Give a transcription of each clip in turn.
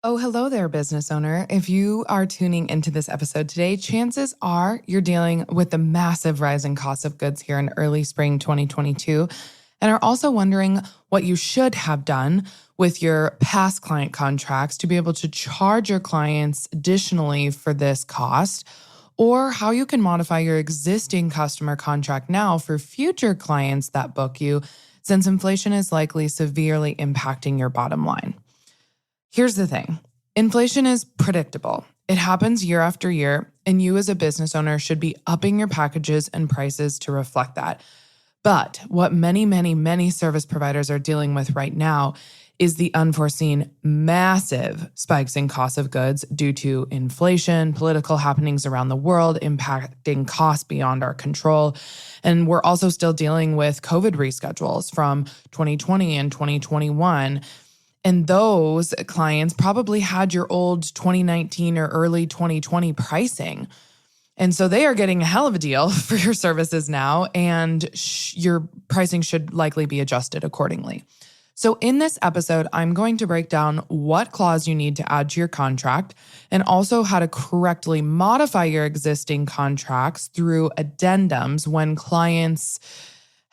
Oh, hello there, business owner. If you are tuning into this episode today, chances are you're dealing with the massive rising cost of goods here in early spring 2022 and are also wondering what you should have done with your past client contracts to be able to charge your clients additionally for this cost, or how you can modify your existing customer contract now for future clients that book you, since inflation is likely severely impacting your bottom line. Here's the thing. Inflation is predictable. It happens year after year, and you as a business owner should be upping your packages and prices to reflect that. But what many service providers are dealing with right now is the unforeseen massive spikes in cost of goods due to inflation, political happenings around the world impacting costs beyond our control. And we're also still dealing with COVID reschedules from 2020 and 2021. And those clients probably had your old 2019 or early 2020 pricing. And so they are getting a hell of a deal for your services now, and your pricing should likely be adjusted accordingly. So in this episode, I'm going to break down what clause you need to add to your contract and also how to correctly modify your existing contracts through addendums when clients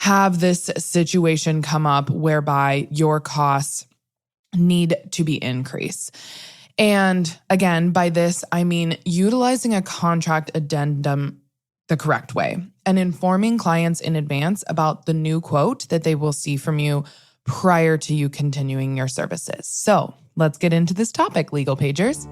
have this situation come up whereby your costs need to be increased. And again, by this, I mean utilizing a contract addendum the correct way and informing clients in advance about the new quote that they will see from you prior to you continuing your services. So let's get into this topic, Legal Pagers.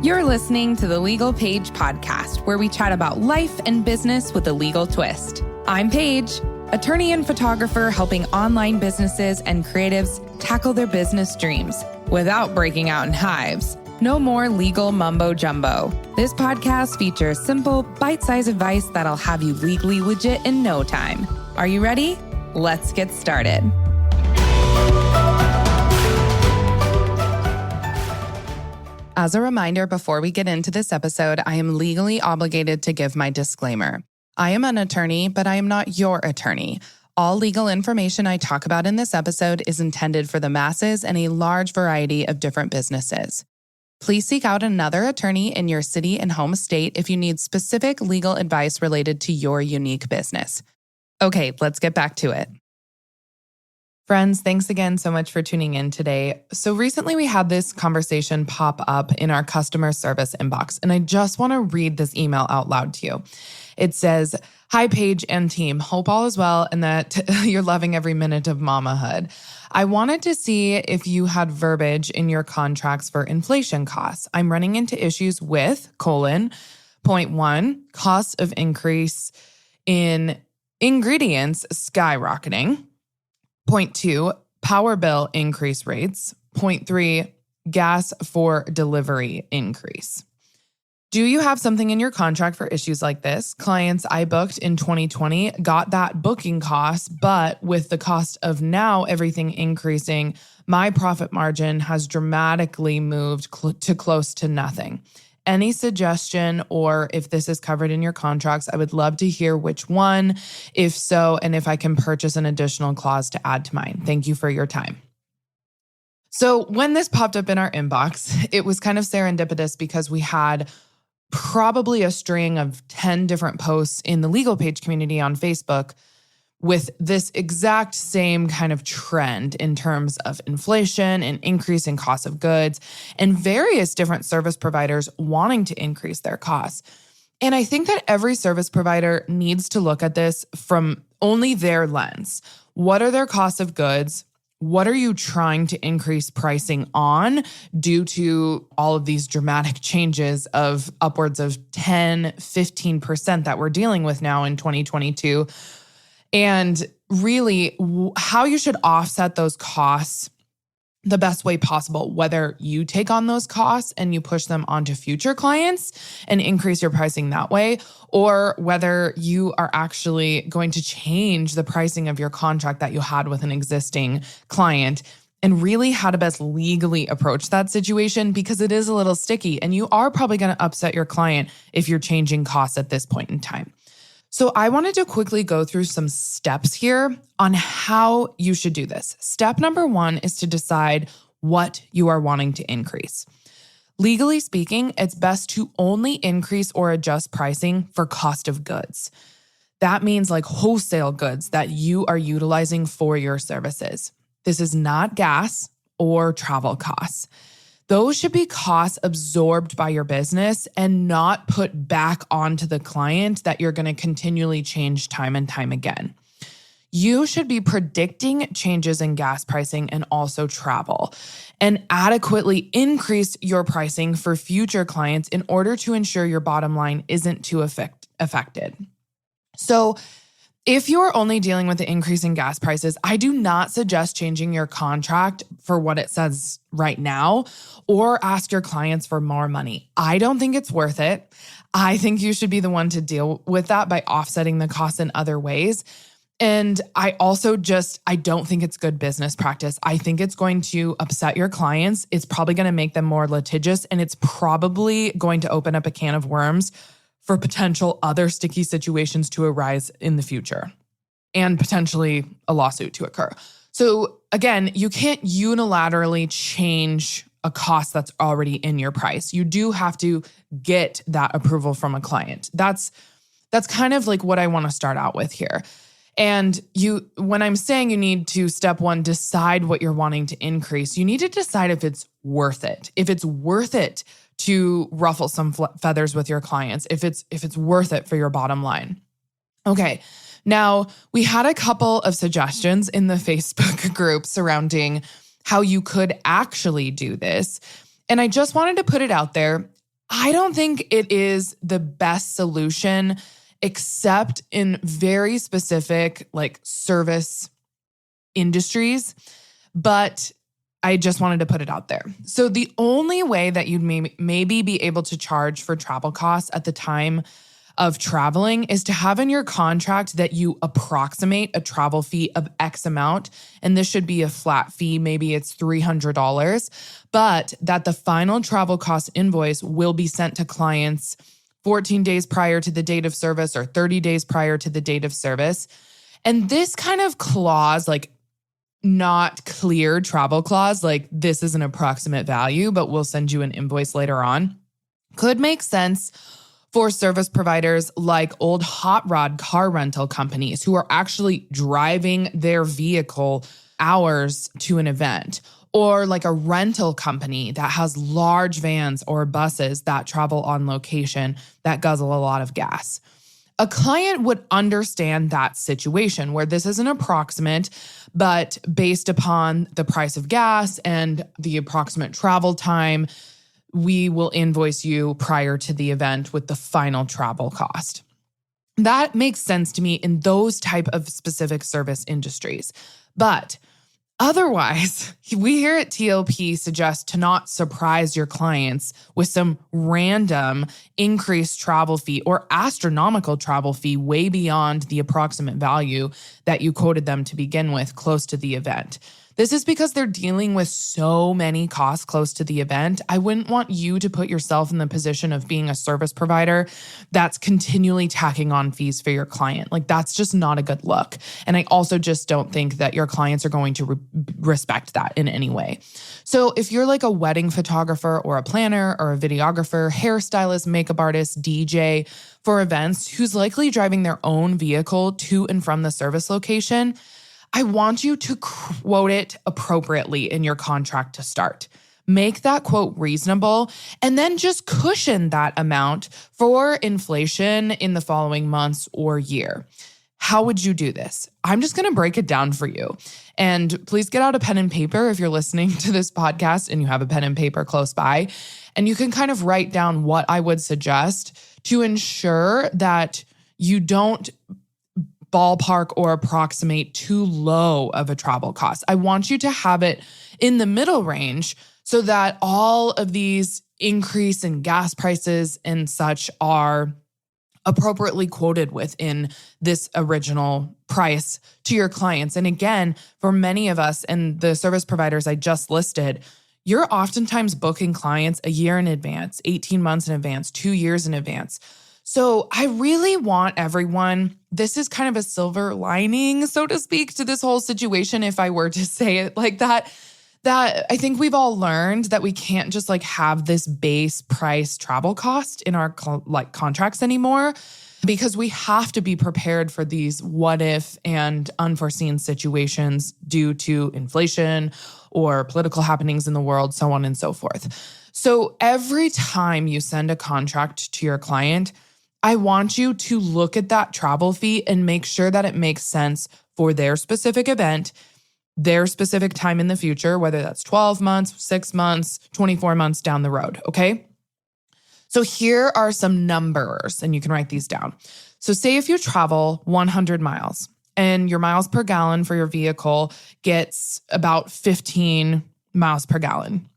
You're listening to the Legal Paige podcast, where we chat about life and business with a legal twist. I'm Paige, attorney and photographer helping online businesses and creatives tackle their business dreams without breaking out in hives. No more legal mumbo jumbo. This podcast features simple, bite-sized advice that'll have you legally legit in no time. Are you ready? Let's get started. As a reminder, before we get into this episode, I am legally obligated to give my disclaimer. I am an attorney, but I am not your attorney. All legal information I talk about in this episode is intended for the masses and a large variety of different businesses. Please seek out another attorney in your city and home state if you need specific legal advice related to your unique business. Okay, let's get back to it. Friends, thanks again so much for tuning in today. So recently we had this conversation pop up in our customer service inbox, and I just want to read this email out loud to you. It says, "Hi, Paige and team. Hope all is well and that you're loving every minute of mamahood. I wanted to see if you had verbiage in your contracts for inflation costs. I'm running into issues with, point 1, cost of increase in ingredients skyrocketing. Point 2, power bill increase rates. Point 3, gas for delivery increase. Do you have something in your contract for issues like this? Clients I booked in 2020 got that booking cost, but with the cost of now everything increasing, my profit margin has dramatically moved to close to nothing. Any suggestion, or if this is covered in your contracts, I would love to hear which one, if so, and if I can purchase an additional clause to add to mine. Thank you for your time." So when this popped up in our inbox, it was kind of serendipitous because we had probably a string of 10 different posts in the Legal Page community on Facebook with this exact same kind of trend in terms of inflation and increase in cost of goods and various different service providers wanting to increase their costs. And I think that every service provider needs to look at this from only their lens. What are their costs of goods? What are you trying to increase pricing on due to all of these dramatic changes of upwards of 10, 15% that we're dealing with now in 2022? And really how you should offset those costs the best way possible, whether you take on those costs and you push them onto future clients and increase your pricing that way, or whether you are actually going to change the pricing of your contract that you had with an existing client, and really how to best legally approach that situation, because it is a little sticky and you are probably going to upset your client if you're changing costs at this point in time. So I wanted to quickly go through some steps here on how you should do this. Step number 1 is to decide what you are wanting to increase. Legally speaking, it's best to only increase or adjust pricing for cost of goods. That means like wholesale goods that you are utilizing for your services. This is not gas or travel costs. Those should be costs absorbed by your business and not put back onto the client that you're going to continually change time and time again. You should be predicting changes in gas pricing and also travel, and adequately increase your pricing for future clients in order to ensure your bottom line isn't too affected. So if you're only dealing with the increase in gas prices, I do not suggest changing your contract for what it says right now or ask your clients for more money. I don't think it's worth it. I think you should be the one to deal with that by offsetting the costs in other ways. And I don't think it's good business practice. I think it's going to upset your clients. It's probably going to make them more litigious, and it's probably going to open up a can of worms for potential other sticky situations to arise in the future and potentially a lawsuit to occur. So again, you can't unilaterally change a cost that's already in your price. You do have to get that approval from a client. That's kind of like what I want to start out with here. And when I'm saying you need to, step 1, decide what you're wanting to increase, you need to decide if it's worth it. If it's worth it to ruffle some feathers with your clients, if it's worth it for your bottom line. Okay, now we had a couple of suggestions in the Facebook group surrounding how you could actually do this. And I just wanted to put it out there. I don't think it is the best solution except in very specific like service industries, but I just wanted to put it out there. So the only way that you'd maybe be able to charge for travel costs at the time of traveling is to have in your contract that you approximate a travel fee of X amount. And this should be a flat fee. Maybe it's $300, but that the final travel cost invoice will be sent to clients 14 days prior to the date of service or 30 days prior to the date of service. And this kind of clause, like not clear travel clause, like this is an approximate value, but we'll send you an invoice later on, could make sense for service providers like old hot rod car rental companies who are actually driving their vehicle hours to an event, or like a rental company that has large vans or buses that travel on location that guzzle a lot of gas. A client would understand that situation where this is an approximate, but based upon the price of gas and the approximate travel time, we will invoice you prior to the event with the final travel cost. That makes sense to me in those type of specific service industries. But otherwise, we here at TLP suggest to not surprise your clients with some random increased travel fee or astronomical travel fee way beyond the approximate value that you quoted them to begin with close to the event. This is because they're dealing with so many costs close to the event. I wouldn't want you to put yourself in the position of being a service provider that's continually tacking on fees for your client. Like that's just not a good look. And I also just don't think that your clients are going to respect that in any way. So if you're like a wedding photographer or a planner or a videographer, hairstylist, makeup artist, DJ for events who's likely driving their own vehicle to and from the service location, I want you to quote it appropriately in your contract to start. Make that quote reasonable and then just cushion that amount for inflation in the following months or year. How would you do this? I'm just going to break it down for you. And please get out a pen and paper if you're listening to this podcast and you have a pen and paper close by. And you can kind of write down what I would suggest to ensure that you don't ballpark or approximate too low of a travel cost. I want you to have it in the middle range so that all of these increase in gas prices and such are appropriately quoted within this original price to your clients. And again, for many of us and the service providers I just listed, you're oftentimes booking clients a year in advance, 18 months in advance, 2 years in advance. So I really want everyone, this is kind of a silver lining, so to speak, to this whole situation, if I were to say it like that I think we've all learned that we can't just like have this base price travel cost in our contracts anymore, because we have to be prepared for these what if and unforeseen situations due to inflation or political happenings in the world, so on and so forth. So every time you send a contract to your client, I want you to look at that travel fee and make sure that it makes sense for their specific event, their specific time in the future, whether that's 12 months, 6 months, 24 months down the road, okay? So here are some numbers, and you can write these down. So say if you travel 100 miles and your miles per gallon for your vehicle gets about 15 miles per gallon,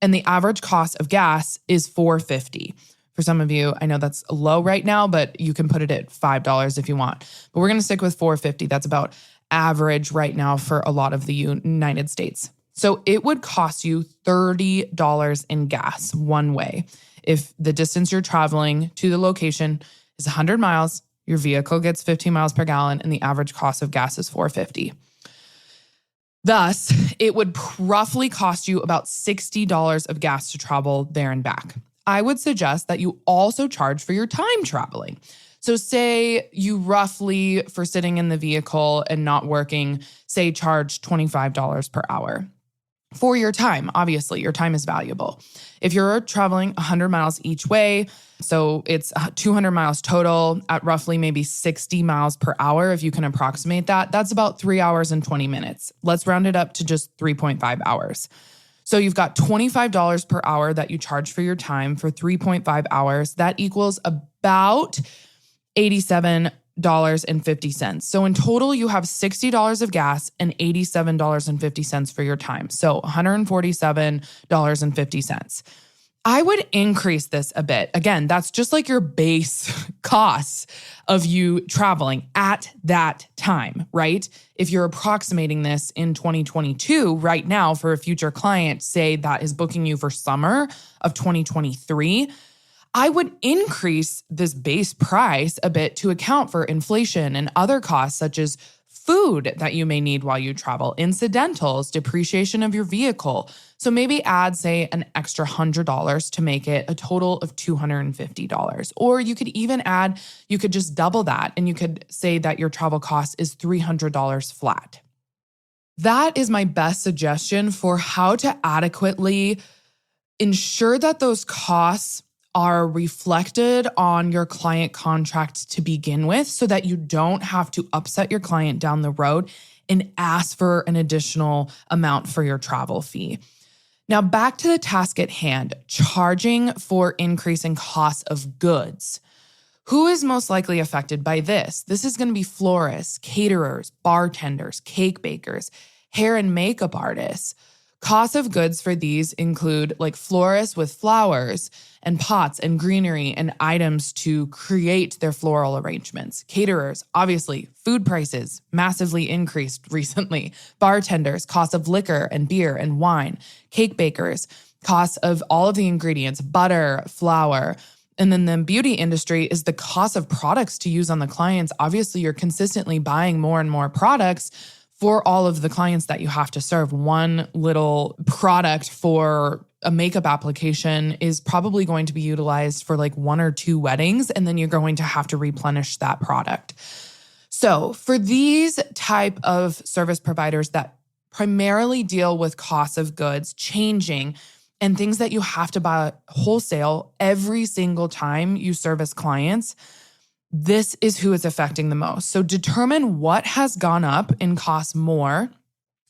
and the average cost of gas is $4.50. For some of you, I know that's low right now, but you can put it at $5 if you want. But we're going to stick with $4.50. That's about average right now for a lot of the United States. So it would cost you $30 in gas one way. If the distance you're traveling to the location is 100 miles, your vehicle gets 15 miles per gallon, and the average cost of gas is $4.50. Thus, it would roughly cost you about $60 of gas to travel there and back. I would suggest that you also charge for your time traveling. So say you roughly, for sitting in the vehicle and not working, say charge $25 per hour for your time. Obviously, your time is valuable. If you're traveling 100 miles each way, so it's 200 miles total at roughly maybe 60 miles per hour, if you can approximate that, that's about 3 hours and 20 minutes. Let's round it up to just 3.5 hours. So you've got $25 per hour that you charge for your time for 3.5 hours. That equals about $87.50. So in total, you have $60 of gas and $87.50 for your time. So $147.50. I would increase this a bit. Again, that's just like your base costs of you traveling at that time, right? If you're approximating this in 2022 right now for a future client, say that is booking you for summer of 2023, I would increase this base price a bit to account for inflation and other costs such as food that you may need while you travel, incidentals, depreciation of your vehicle. So maybe add, say, an extra $100 to make it a total of $250. Or you could even add, you could just double that and you could say that your travel cost is $300 flat. That is my best suggestion for how to adequately ensure that those costs are reflected on your client contract to begin with so that you don't have to upset your client down the road and ask for an additional amount for your travel fee. Now, back to the task at hand, charging for increasing costs of goods. Who is most likely affected by this? This is going to be florists, caterers, bartenders, cake bakers, hair and makeup artists. Costs of goods for these include like florists with flowers and pots and greenery and items to create their floral arrangements. Caterers, obviously, food prices massively increased recently. Bartenders, cost of liquor and beer and wine. Cake bakers, costs of all of the ingredients, butter, flour. And then the beauty industry is the cost of products to use on the clients. Obviously, you're consistently buying more and more products for all of the clients that you have to serve. One little product for a makeup application is probably going to be utilized for like 1 or 2 weddings, and then you're going to have to replenish that product. So for these type of service providers that primarily deal with costs of goods changing and things that you have to buy wholesale every single time you service clients, this is who is affecting the most. So determine what has gone up in cost more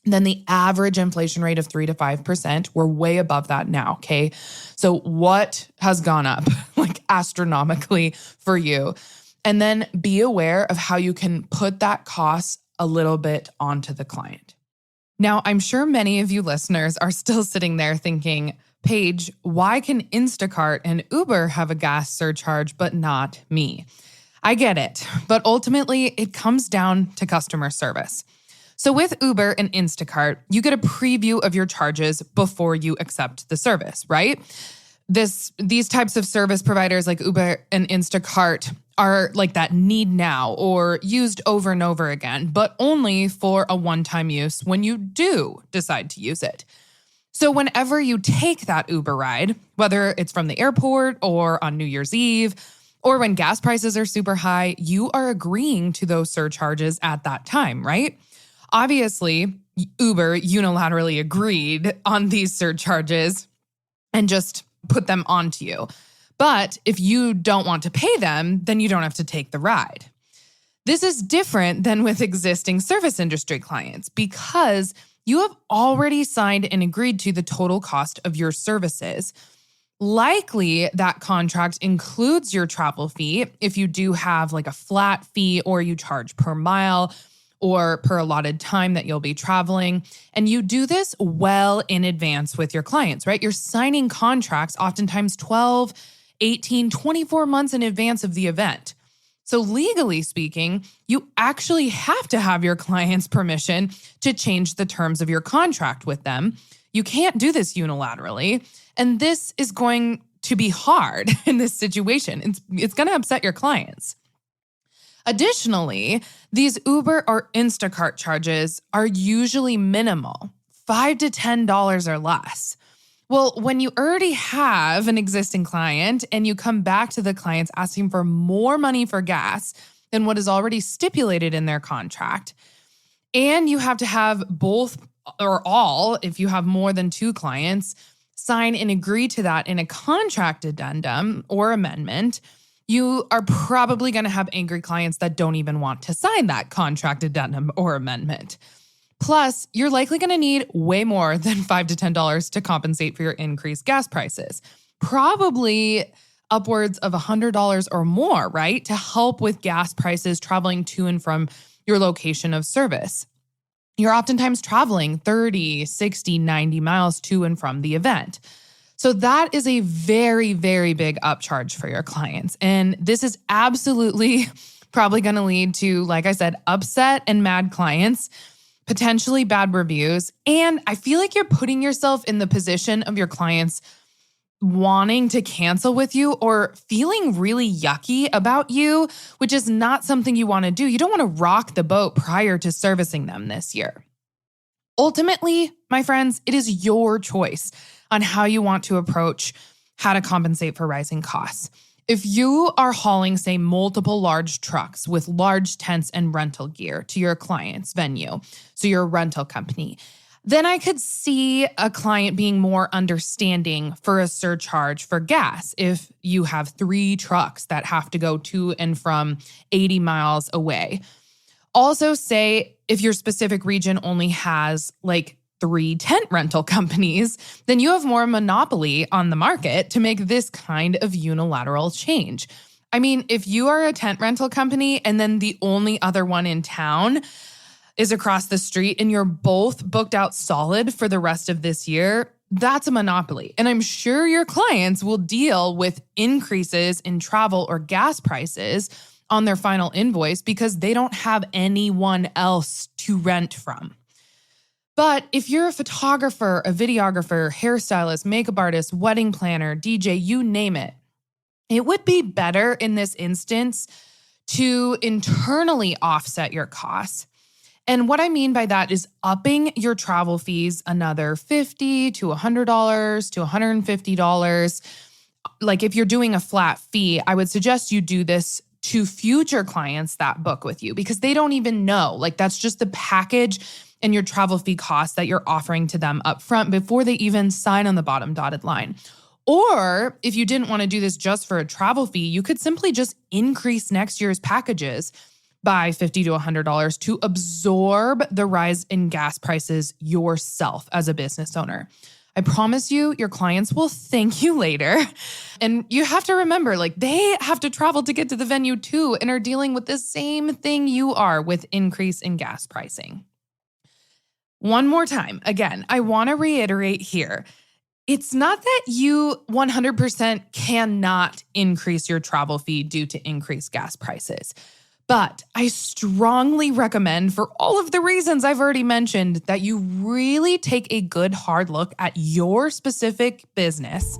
than the average inflation rate of 3 to 5%. We're way above that now, okay? So what has gone up like astronomically for you? And then be aware of how you can put that cost a little bit onto the client. Now, I'm sure many of you listeners are still sitting there thinking, Paige, why can Instacart and Uber have a gas surcharge but not me? I get it, but ultimately it comes down to customer service. So with Uber and Instacart, you get a preview of your charges before you accept the service, right? These types of service providers like Uber and Instacart are like that need now or used over and over again, but only for a one-time use when you do decide to use it. So whenever you take that Uber ride, whether it's from the airport or on New Year's Eve, or when gas prices are super high, you are agreeing to those surcharges at that time, right? Obviously, Uber unilaterally agreed on these surcharges and just put them onto you. But if you don't want to pay them, then you don't have to take the ride. This is different than with existing service industry clients because you have already signed and agreed to the total cost of your services. Likely that contract includes your travel fee if you do have like a flat fee or you charge per mile or per allotted time that you'll be traveling. And you do this well in advance with your clients, right? You're signing contracts oftentimes 12, 18, 24 months in advance of the event. So legally speaking, you actually have to have your client's permission to change the terms of your contract with them. You can't do this unilaterally. And this is going to be hard in this situation. It's going to upset your clients. Additionally, these Uber or Instacart charges are usually minimal, $5 to $10 or less. Well, when you already have an existing client and you come back to the clients asking for more money for gas than what is already stipulated in their contract, and you have to have both or all, if you have more than two clients, sign and agree to that in a contract addendum or amendment, you are probably going to have angry clients that don't even want to sign that contract addendum or amendment. Plus, you're likely going to need way more than $5 to $10 to compensate for your increased gas prices. Probably upwards of $100 or more, right? To help with gas prices traveling to and from your location of service. You're oftentimes traveling 30, 60, 90 miles to and from the event. So that is a very, very big upcharge for your clients. And this is absolutely probably going to lead to, like I said, upset and mad clients, potentially bad reviews. And I feel like you're putting yourself in the position of your clients wanting to cancel with you or feeling really yucky about you, which is not something you want to do. You don't want to rock the boat prior to servicing them this year. Ultimately, my friends, it is your choice on how you want to approach how to compensate for rising costs. If you are hauling, say, multiple large trucks with large tents and rental gear to your client's venue, so your rental company, then I could see a client being more understanding for a surcharge for gas if you have 3 trucks that have to go to and from 80 miles away. Also, say if your specific region only has like 3 tent rental companies, then you have more monopoly on the market to make this kind of unilateral change. I mean, if you are a tent rental company and then the only other one in town is across the street and you're both booked out solid for the rest of this year, that's a monopoly. And I'm sure your clients will deal with increases in travel or gas prices on their final invoice because they don't have anyone else to rent from. But if you're a photographer, a videographer, hairstylist, makeup artist, wedding planner, DJ, you name it, it would be better in this instance to internally offset your costs. And what I mean by that is upping your travel fees another $50 to $100 to $150. Like if you're doing a flat fee, I would suggest you do this to future clients that book with you because they don't even know. Like that's just the package and your travel fee costs that you're offering to them up front before they even sign on the bottom dotted line. Or if you didn't want to do this just for a travel fee, you could simply just increase next year's packages by $50 to $100 to absorb the rise in gas prices yourself as a business owner. I promise you, your clients will thank you later. And you have to remember, like they have to travel to get to the venue too and are dealing with the same thing you are with increase in gas pricing. One more time, again, I want to reiterate here. It's not that you 100% cannot increase your travel fee due to increased gas prices. But I strongly recommend, for all of the reasons I've already mentioned, that you really take a good hard look at your specific business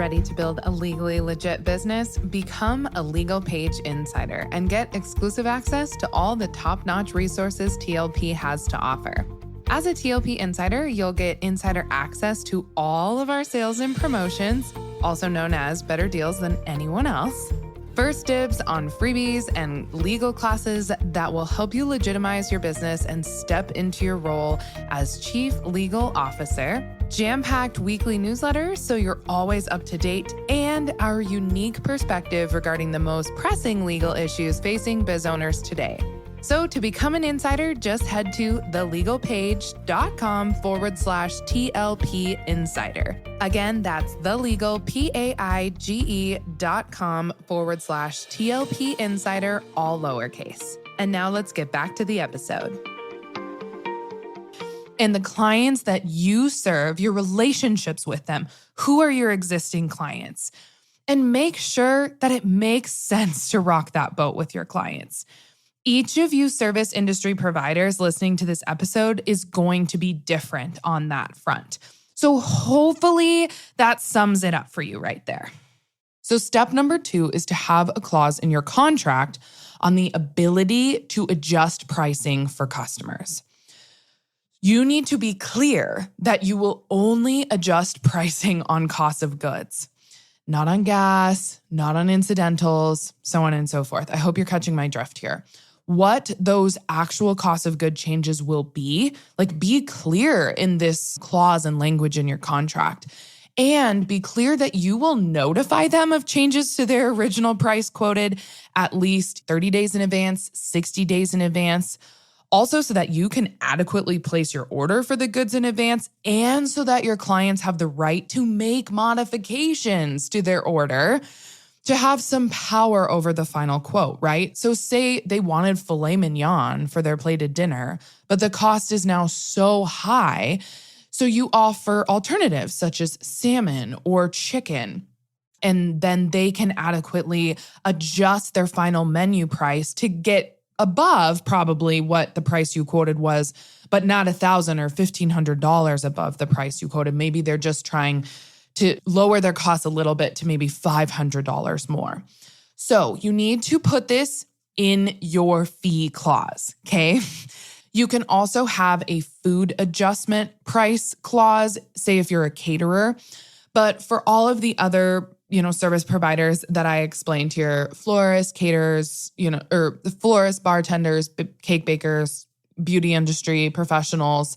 Ready to build a legally legit business? Become a Legal Paige Insider and get exclusive access to all the top-notch resources TLP has to offer. As a TLP Insider, you'll get insider access to all of our sales and promotions, also known as better deals than anyone else. First dibs on freebies and legal classes that will help you legitimize your business and step into your role as Chief Legal Officer. Jam-packed weekly newsletters so you're always up to date, and our unique perspective regarding the most pressing legal issues facing biz owners today. So to become an insider, just head to thelegalpaige.com/TLP Insider. Again, that's thelegalpaige.com/TLP Insider, all lowercase. And now let's get back to the episode. And the clients that you serve, your relationships with them, who are your existing clients? And make sure that it makes sense to rock that boat with your clients. Each of you service industry providers listening to this episode is going to be different on that front. So hopefully that sums it up for you right there. So step number 2 is to have a clause in your contract on the ability to adjust pricing for customers. You need to be clear that you will only adjust pricing on cost of goods, not on gas, not on incidentals, so on and so forth. I hope you're catching my drift here. What those actual cost of good changes will be, be clear in this clause and language in your contract, and be clear that you will notify them of changes to their original price quoted at least 30 days in advance, 60 days in advance, also so that you can adequately place your order for the goods in advance, and so that your clients have the right to make modifications to their order to have some power over the final quote, right? So say they wanted filet mignon for their plated dinner, but the cost is now so high. So you offer alternatives such as salmon or chicken, and then they can adequately adjust their final menu price to get above probably what the price you quoted was, but not $1,000 or $1,500 above the price you quoted. Maybe they're just trying to lower their costs a little bit to maybe $500 more. So you need to put this in your fee clause, okay? You can also have a food adjustment price clause, say if you're a caterer. But for all of the other, service providers that I explained here, florists, caterers, or the florists, bartenders, cake bakers, beauty industry professionals,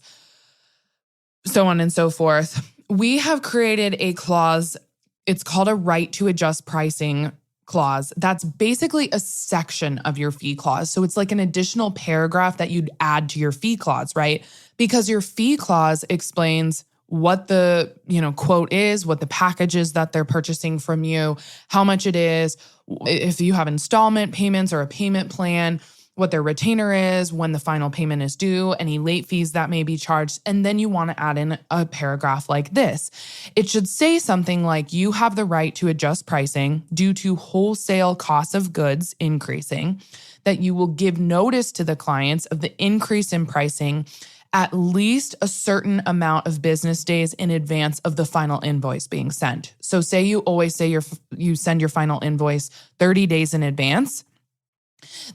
so on and so forth, we have created a clause. It's called a right to adjust pricing clause. That's basically a section of your fee clause. So it's like an additional paragraph that you'd add to your fee clause, right? Because your fee clause explains what the, quote is, what the package is that they're purchasing from you, how much it is, if you have installment payments or a payment plan, what their retainer is, when the final payment is due, any late fees that may be charged. And then you want to add in a paragraph like this. It should say something like, you have the right to adjust pricing due to wholesale costs of goods increasing, that you will give notice to the clients of the increase in pricing at least a certain amount of business days in advance of the final invoice being sent. So say you always say you send your final invoice 30 days in advance,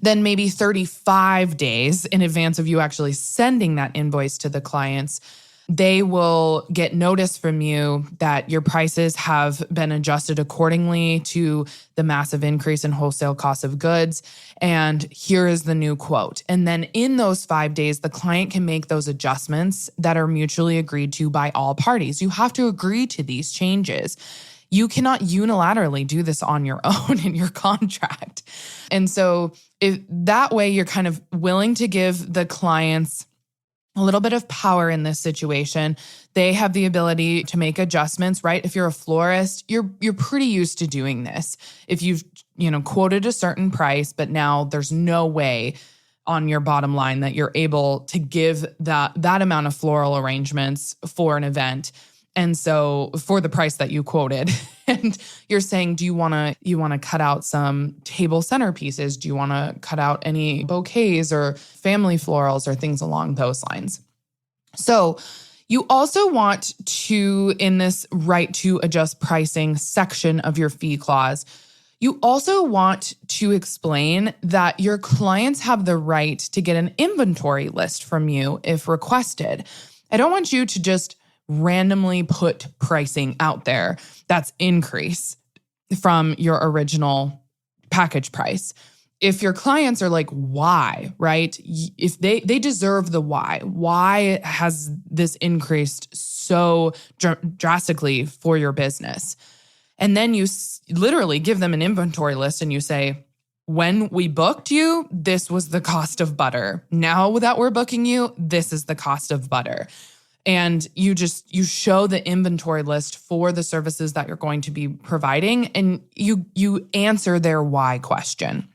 then maybe 35 days in advance of you actually sending that invoice to the clients, they will get notice from you that your prices have been adjusted accordingly to the massive increase in wholesale cost of goods. And here is the new quote. And then in those 5 days, the client can make those adjustments that are mutually agreed to by all parties. You have to agree to these changes. You cannot unilaterally do this on your own in your contract. And so if that way you're kind of willing to give the clients a little bit of power in this situation. They have the ability to make adjustments, right? If you're a florist, you're pretty used to doing this. If you've, quoted a certain price, but now there's no way on your bottom line that you're able to give that amount of floral arrangements for an event. And so for the price that you quoted, and you're saying, do you want to cut out some table centerpieces? Do you want to cut out any bouquets or family florals or things along those lines? So You also want to, in this right to adjust pricing section of your fee clause, you also want to explain that your clients have the right to get an inventory list from you if requested. I don't want you to just randomly put pricing out there that's increase from your original package price. If your clients are like, why, right? If they deserve the why has this increased so drastically for your business? And then you literally give them an inventory list and you say, when we booked you, this was the cost of butter. Now that we're booking you, this is the cost of butter. And you show the inventory list for the services that you're going to be providing, and you answer their why question.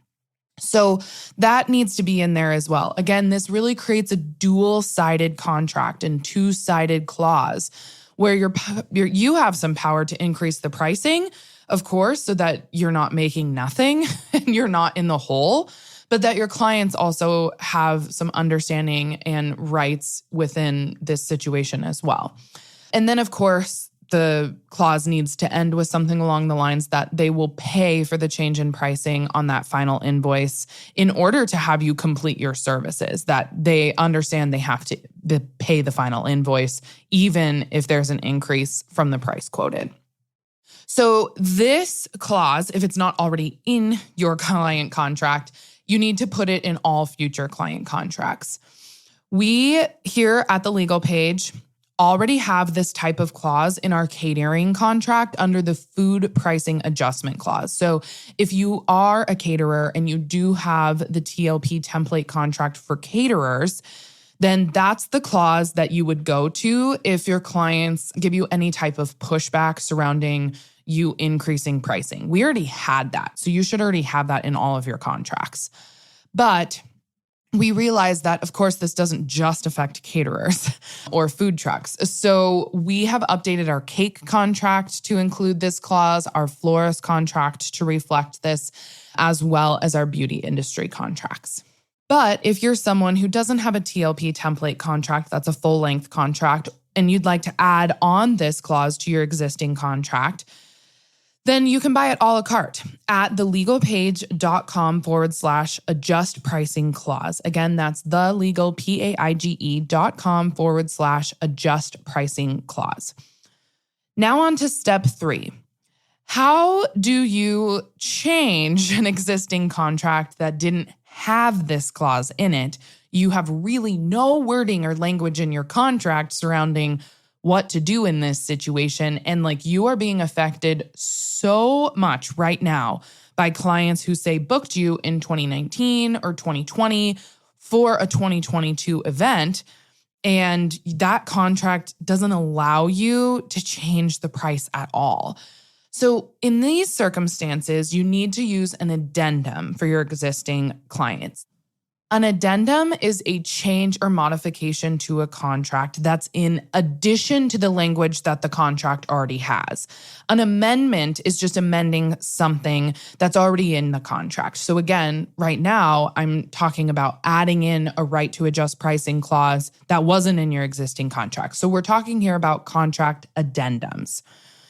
So that needs to be in there as well. Again, this really creates a dual-sided contract and two-sided clause where you have some power to increase the pricing, of course, so that you're not making nothing and you're not in the hole, but that your clients also have some understanding and rights within this situation as well. And then, of course, the clause needs to end with something along the lines that they will pay for the change in pricing on that final invoice in order to have you complete your services, that they understand they have to pay the final invoice, even if there's an increase from the price quoted. So this clause, if it's not already in your client contract, you need to put it in all future client contracts. We here at the Legal Page already have this type of clause in our catering contract under the food pricing adjustment clause. So if you are a caterer and you do have the TLP template contract for caterers, then that's the clause that you would go to if your clients give you any type of pushback surrounding you increasing pricing. We already had that. So you should already have that in all of your contracts. But we realize that, of course, this doesn't just affect caterers or food trucks. So we have updated our cake contract to include this clause, our florist contract to reflect this, as well as our beauty industry contracts. But if you're someone who doesn't have a TLP template contract, that's a full-length contract, and you'd like to add on this clause to your existing contract, then you can buy it a la carte at thelegalpage.com/adjust pricing clause. Again, that's thelegalpage.com/adjust pricing clause. Now on to step 3. How do you change an existing contract that didn't have this clause in it? You have really no wording or language in your contract surrounding what to do in this situation. And you are being affected so much right now by clients who say booked you in 2019 or 2020 for a 2022 event. And that contract doesn't allow you to change the price at all. So in these circumstances, you need to use an addendum for your existing clients. An addendum is a change or modification to a contract that's in addition to the language that the contract already has. An amendment is just amending something that's already in the contract. So again, right now, I'm talking about adding in a right to adjust pricing clause that wasn't in your existing contract. So we're talking here about contract addendums.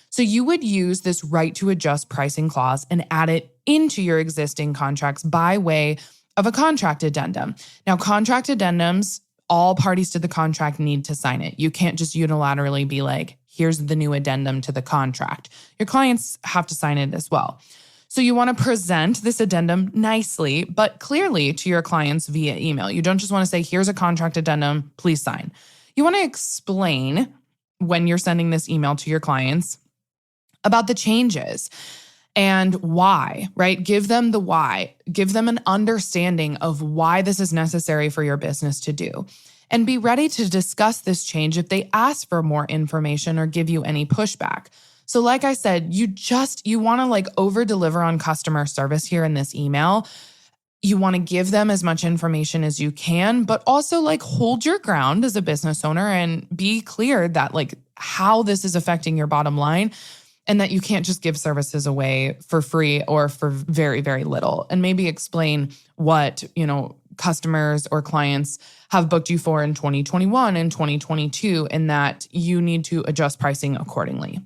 So you would use this right to adjust pricing clause and add it into your existing contracts by way of a contract addendum. Now, contract addendums, all parties to the contract need to sign it. You can't just unilaterally be like, here's the new addendum to the contract. Your clients have to sign it as well. So you want to present this addendum nicely, but clearly to your clients via email. You don't just want to say, here's a contract addendum, please sign. You want to explain when you're sending this email to your clients about the changes and why, right? Give them the why. Give them an understanding of why this is necessary for your business to do. And be ready to discuss this change if they ask for more information or give you any pushback. So like I said, you want to over-deliver on customer service here in this email. You want to give them as much information as you can, but also hold your ground as a business owner and be clear that how this is affecting your bottom line. And that you can't just give services away for free or for very, very little. And maybe explain what, customers or clients have booked you for in 2021 and 2022, and that you need to adjust pricing accordingly.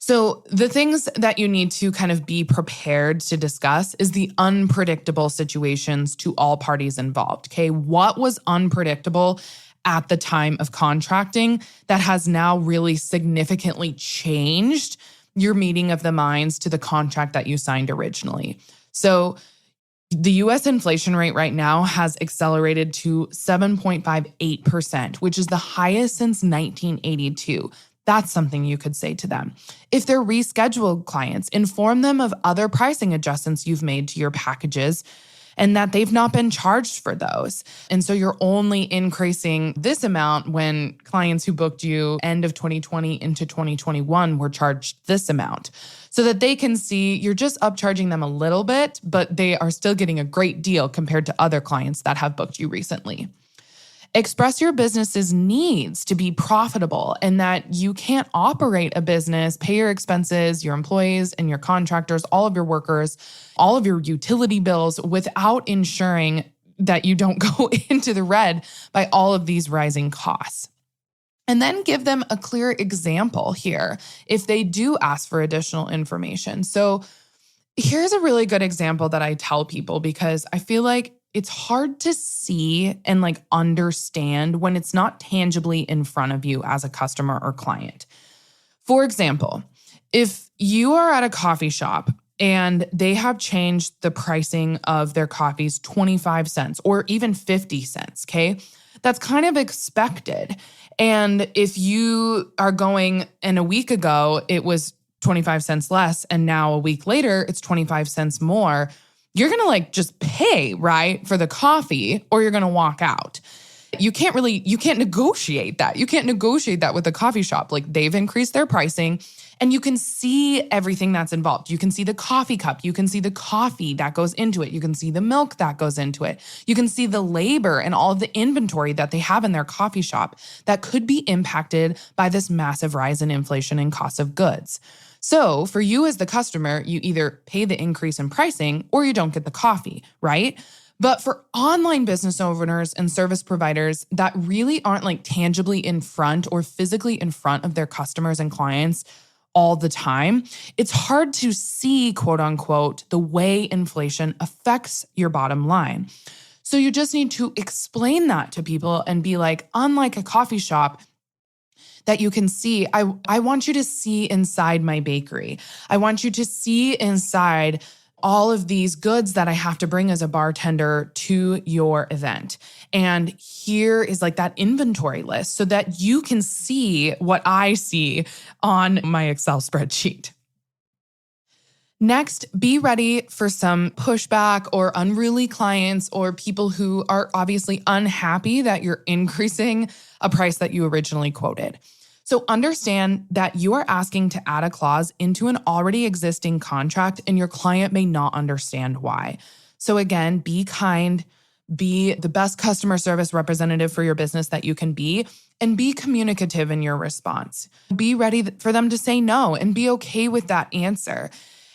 So the things that you need to kind of be prepared to discuss is the unpredictable situations to all parties involved, okay? What was unpredictable at the time of contracting that has now really significantly changed your meeting of the minds to the contract that you signed originally? So the US inflation rate right now has accelerated to 7.58%, which is the highest since 1982. That's something you could say to them. If they're rescheduled clients, inform them of other pricing adjustments you've made to your packages and that they've not been charged for those. And so you're only increasing this amount when clients who booked you end of 2020 into 2021 were charged this amount, so that they can see you're just upcharging them a little bit, but they are still getting a great deal compared to other clients that have booked you recently. Express your business's needs to be profitable and that you can't operate a business, pay your expenses, your employees and your contractors, all of your workers, all of your utility bills without ensuring that you don't go into the red by all of these rising costs. And then give them a clear example here if they do ask for additional information. So here's a really good example that I tell people because I feel like it's hard to see and understand when it's not tangibly in front of you as a customer or client. For example, if you are at a coffee shop and they have changed the pricing of their coffees 25 cents or even 50 cents, okay? That's kind of expected. And if you are going and a week ago it was 25 cents less and now a week later it's 25 cents more, you're going to just pay, right, for the coffee, or you're going to walk out. You can't negotiate that. You can't negotiate that with a coffee shop. They've increased their pricing and you can see everything that's involved. You can see the coffee cup. You can see the coffee that goes into it. You can see the milk that goes into it. You can see the labor and all of the inventory that they have in their coffee shop that could be impacted by this massive rise in inflation and cost of goods. So for you as the customer, you either pay the increase in pricing or you don't get the coffee, right? But for online business owners and service providers that really aren't tangibly in front or physically in front of their customers and clients all the time, it's hard to see, quote unquote, the way inflation affects your bottom line. So you just need to explain that to people and be unlike a coffee shop, that you can see, I want you to see inside my bakery. I want you to see inside all of these goods that I have to bring as a bartender to your event. And here is that inventory list so that you can see what I see on my Excel spreadsheet. Next, be ready for some pushback or unruly clients or people who are obviously unhappy that you're increasing a price that you originally quoted. So understand that you are asking to add a clause into an already existing contract and your client may not understand why. So again, be kind, be the best customer service representative for your business that you can be, and be communicative in your response. Be ready for them to say no and be okay with that answer.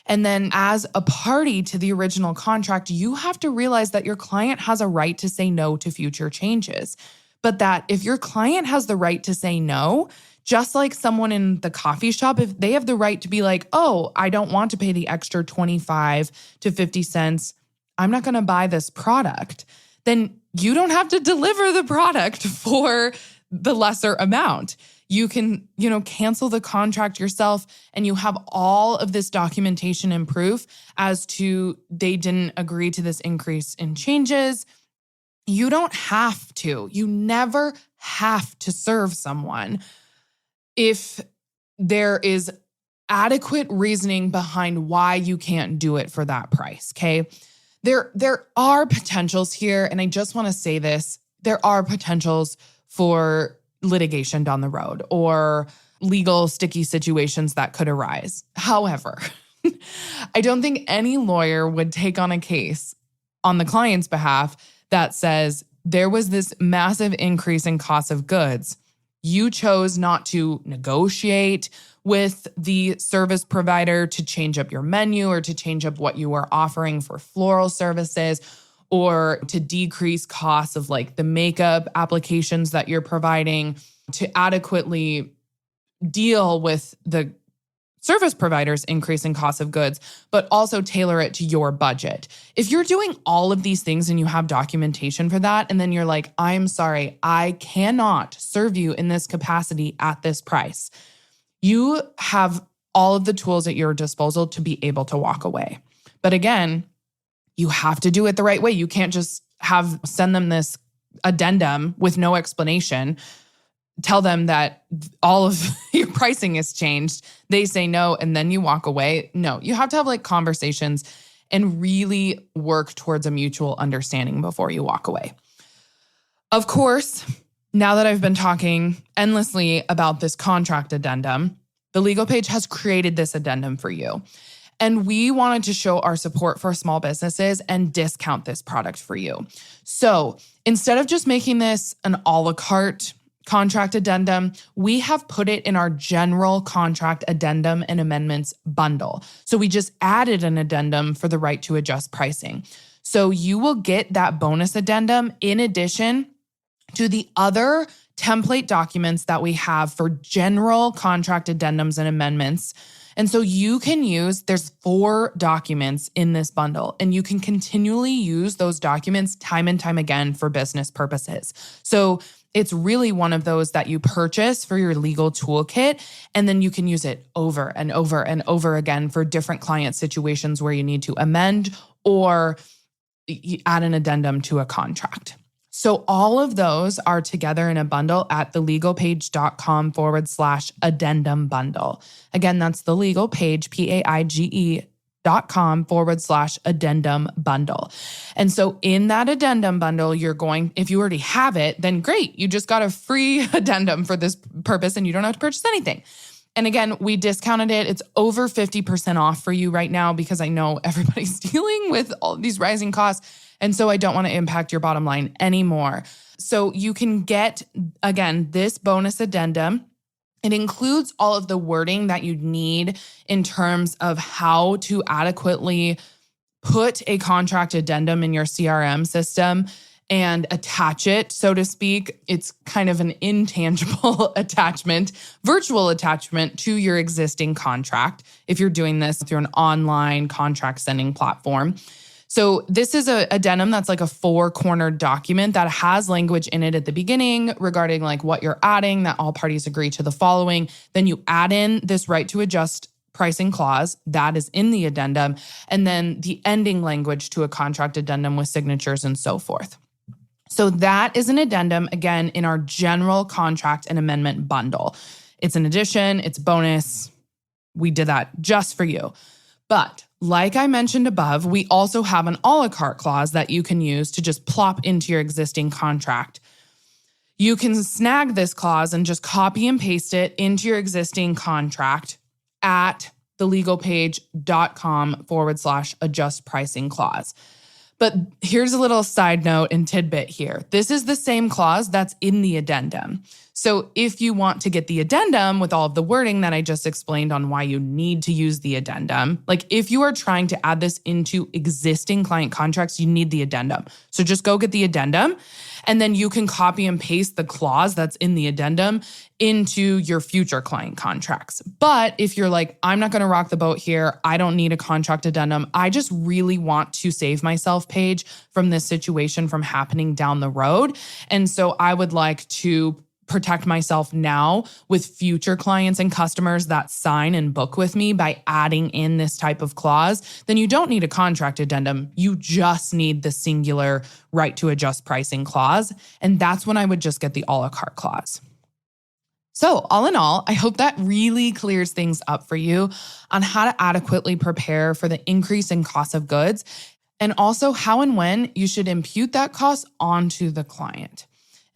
And then as a party to the original contract, you have to realize that your client has a right to say no to future changes. But that if your client has the right to say no, just like someone in the coffee shop, if they have the right to be oh, I don't want to pay the extra 25 to 50 cents, I'm not going to buy this product, then you don't have to deliver the product for the lesser amount. You can, cancel the contract yourself and you have all of this documentation and proof as to they didn't agree to this increase in changes. You don't have to. You never have to serve someone if there is adequate reasoning behind why you can't do it for that price, okay? There are potentials here, and I just want to say this, there are potentials for litigation down the road or legal sticky situations that could arise. However, I don't think any lawyer would take on a case on the client's behalf that says there was this massive increase in cost of goods. You chose not to negotiate with the service provider to change up your menu or to change up what you were offering for floral services, or to decrease costs of like the makeup applications that you're providing, to adequately deal with the service providers' increasing cost of goods, but also tailor it to your budget. If you're doing all of these things and you have documentation for that, and then you're like, I'm sorry, I cannot serve you in this capacity at this price, you have all of the tools at your disposal to be able to walk away. But again, you have to do it the right way. You can't just send them this addendum with no explanation, tell them that all of your pricing has changed. They say no, and then you walk away. No, you have to have like conversations and really work towards a mutual understanding before you walk away. Of course, now that I've been talking endlessly about this contract addendum, the Legal Page has created this addendum for you. And we wanted to show our support for small businesses and discount this product for you. So instead of just making this an a la carte contract addendum, we have put it in our general contract addendum and amendments bundle. So we just added an addendum for the right to adjust pricing. So you will get that bonus addendum in addition to the other template documents that we have for general contract addendums and amendments. And so you can there's 4 documents in this bundle, and you can continually use those documents time and time again for business purposes. So it's really one of those that you purchase for your legal toolkit, and then you can use it over and over and over again for different client situations where you need to amend or add an addendum to a contract. So all of those are together in a bundle at thelegalpage.com/addendum bundle. Again, that's thelegalpage, PAIGE.com/addendum bundle. And so in that addendum bundle, if you already have it, then great. You just got a free addendum for this purpose and you don't have to purchase anything. And again, we discounted it. It's over 50% off for you right now because I know everybody's dealing with all these rising costs. And so I don't want to impact your bottom line anymore. So you can get, again, this bonus addendum. It includes all of the wording that you need in terms of how to adequately put a contract addendum in your CRM system and attach it, so to speak. It's kind of an intangible attachment, virtual attachment to your existing contract if you're doing this through an online contract sending platform. So this is a addendum that's like a 4-cornered document that has language in it at the beginning regarding like what you're adding, that all parties agree to the following. Then you add in this right to adjust pricing clause that is in the addendum, and then the ending language to a contract addendum with signatures and so forth. So that is an addendum, again, in our general contract and amendment bundle. It's an addition, it's bonus. We did that just for you. But like I mentioned above, we also have an a la carte clause that you can use to just plop into your existing contract. You can snag this clause and just copy and paste it into your existing contract at thelegalpage.com/adjust pricing clause. But here's a little side note and tidbit here. This is the same clause that's in the addendum. So if you want to get the addendum with all of the wording that I just explained on why you need to use the addendum, like if you are trying to add this into existing client contracts, you need the addendum. So just go get the addendum, and then you can copy and paste the clause that's in the addendum into your future client contracts. But if you're like, I'm not going to rock the boat here, I don't need a contract addendum, I just really want to save myself, Paige, from this situation from happening down the road. And so I would like to protect myself now with future clients and customers that sign and book with me by adding in this type of clause, then you don't need a contract addendum. You just need the singular right to adjust pricing clause. And that's when I would just get the a la carte clause. So all in all, I hope that really clears things up for you on how to adequately prepare for the increase in cost of goods, and also how and when you should impute that cost onto the client,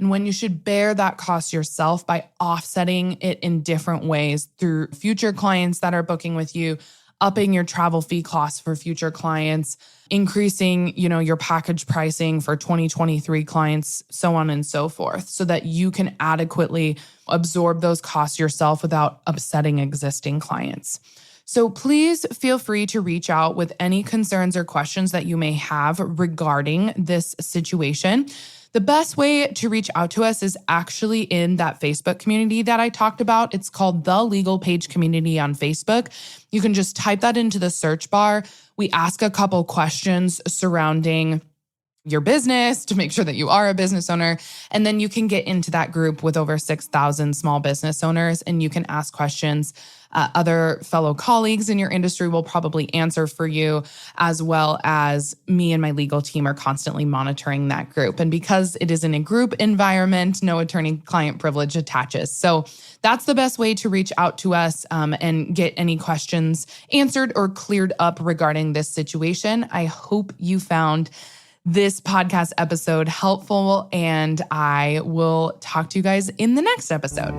and when you should bear that cost yourself by offsetting it in different ways through future clients that are booking with you, upping your travel fee costs for future clients, increasing, your package pricing for 2023 clients, so on and so forth, so that you can adequately absorb those costs yourself without upsetting existing clients. So please feel free to reach out with any concerns or questions that you may have regarding this situation. The best way to reach out to us is actually in that Facebook community that I talked about. It's called the Legal Paige Community on Facebook. You can just type that into the search bar. We ask a couple questions surrounding your business to make sure that you are a business owner. And then you can get into that group with over 6,000 small business owners, and you can ask questions. Other fellow colleagues in your industry will probably answer for you, as well as me and my legal team are constantly monitoring that group. And because it is in a group environment, no attorney-client privilege attaches. So that's the best way to reach out to us and get any questions answered or cleared up regarding this situation. I hope you found this podcast episode helpful, and I will talk to you guys in the next episode.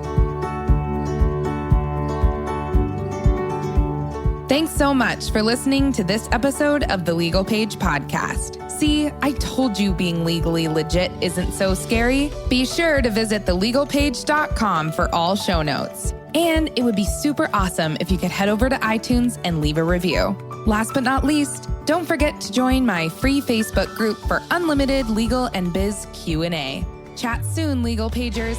Thanks so much for listening to this episode of the Legal Paige podcast. See, I told you being legally legit isn't so scary. Be sure to visit thelegalpage.com for all show notes. And it would be super awesome if you could head over to iTunes and leave a review. Last but not least, don't forget to join my free Facebook group for unlimited legal and biz Q&A. Chat soon, Legal Pagers.